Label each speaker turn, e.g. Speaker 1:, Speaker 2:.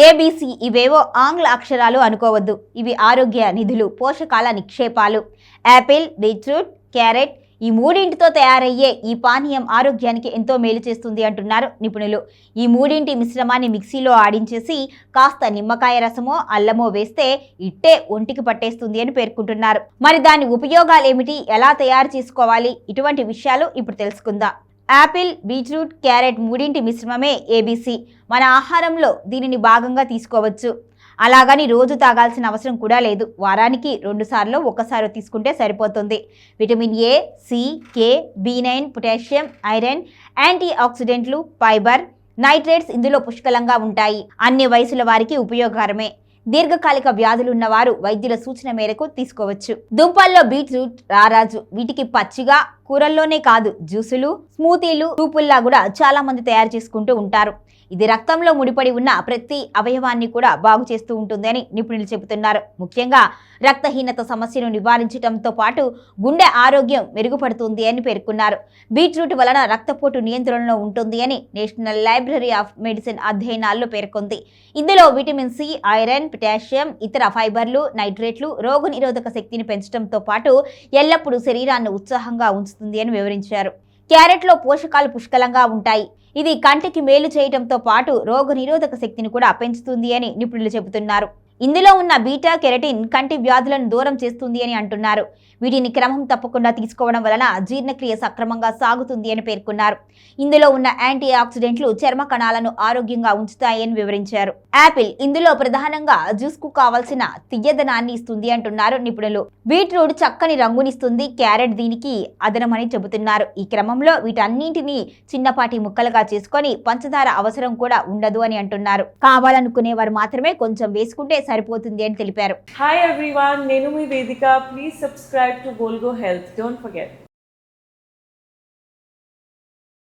Speaker 1: ABC ఇవేవో ఆంగ్ల అక్షరాలు అనుకోవద్దు. ఇవి ఆరోగ్య నిధులు, పోషకాల నిక్షేపాలు. యాపిల్, బీట్రూట్, క్యారెట్ ఈ మూడింటితో తయారయ్యే ఈ పానీయం ఆరోగ్యానికి ఎంతో మేలు చేస్తుంది అంటున్నారు నిపుణులు. ఈ మూడింటి మిశ్రమాన్ని మిక్సీలో ఆడించేసి కాస్త నిమ్మకాయ రసమో అల్లమో వేస్తే ఇట్టే ఒంటికి పట్టేస్తుంది అని పేర్కొంటున్నారు. మరి దాని ఉపయోగాలు ఏమిటి, ఎలా తయారు చేసుకోవాలి, ఇటువంటి విషయాలు ఇప్పుడు తెలుసుకుందాం. యాపిల్, బీట్రూట్, క్యారెట్ మూడింటి మిశ్రమమే ఏబీసీ. మన ఆహారంలో దీనిని భాగంగా తీసుకోవచ్చు. అలాగని రోజు తాగాల్సిన అవసరం కూడా లేదు. వారానికి 2 సార్లు 1 సారి తీసుకుంటే సరిపోతుంది. Vitamin A, C, K, B9, potassium, iron, యాంటీ ఆక్సిడెంట్లు, ఫైబర్, నైట్రేట్స్ ఇందులో పుష్కలంగా ఉంటాయి. అన్ని వయసుల వారికి ఉపయోగకరమే. దీర్ఘకాలిక వ్యాధులున్నవారు వైద్యుల సూచన మేరకు తీసుకోవచ్చు. దుంపల్లో బీట్రూట్ రారాజు. వీటికి పచ్చిగా, కూరల్లోనే కాదు జ్యూసులు, స్మూతీలు, సూపుల్లా కూడా చాలా మంది తయారు చేసుకుంటూ ఉంటారు. ఇది రక్తంలో ముడిపడి ఉన్న ప్రతి అవయవాన్ని కూడా బాగు చేస్తూ ఉంటుంది అని నిపుణులు చెబుతున్నారు. ముఖ్యంగా రక్తహీనత సమస్యను నివారించడంతో పాటు గుండె ఆరోగ్యం మెరుగుపడుతుంది అని పేర్కొన్నారు. బీట్రూట్ వలన రక్తపోటు నియంత్రణలో ఉంటుంది అని నేషనల్ లైబ్రరీ ఆఫ్ మెడిసిన్ అధ్యయనాల్లో పేర్కొంది. ఇందులో విటమిన్ సి, ఐరన్, పొటాషియం, ఇతర ఫైబర్లు, నైట్రేట్లు రోగనిరోధక శక్తిని పెంచడంతో పాటు ఎల్లప్పుడూ శరీరాన్ని ఉత్సాహంగా ఉంచుతుంది అని వివరించారు. క్యారెట్లో పోషకాలు పుష్కలంగా ఉంటాయి. ఇది కంటికి మేలు చేయడంతో పాటు రోగనిరోధక శక్తిని కూడా పెంచుతుంది అని నిపుణులు చెబుతున్నారు. ఇందులో ఉన్న బీటా కెరటిన్ కంటి వ్యాధులను దూరం చేస్తుంది అని అంటున్నారు. వీటిని క్రమం తప్పకుండా తీసుకోవడం వలన జీర్ణక్రియ సక్రమంగా సాగుతుంది అని పేర్కొన్నారు. ఇందులో ఉన్న యాంటీ ఆక్సిడెంట్లు చర్మ కణాలను ఆరోగ్యంగా ఉంచుతాయని వివరించారు. యాపిల్ ఇందులో ప్రధానంగా జ్యూస్ కు కావాల్సిన తియ్యదనాన్ని ఇస్తుంది అంటున్నారు నిపుణులు. బీట్రూట్ చక్కని రంగునిస్తుంది. క్యారెట్ దీనికి అదనమని చెబుతున్నారు. ఈ క్రమంలో వీటన్నింటినీ చిన్నపాటి ముక్కలుగా చేసుకొని పంచదార అవసరం కూడా ఉండదు అని అంటున్నారు. కావాలనుకునే వారు మాత్రమే కొంచెం వేసుకుంటే సరిపోతుంది అని తెలిపారు.
Speaker 2: హాయ్ ఎవ్రీవన్, నేను మీ వేదిక. Please subscribe to Volgo Health. Don't forget.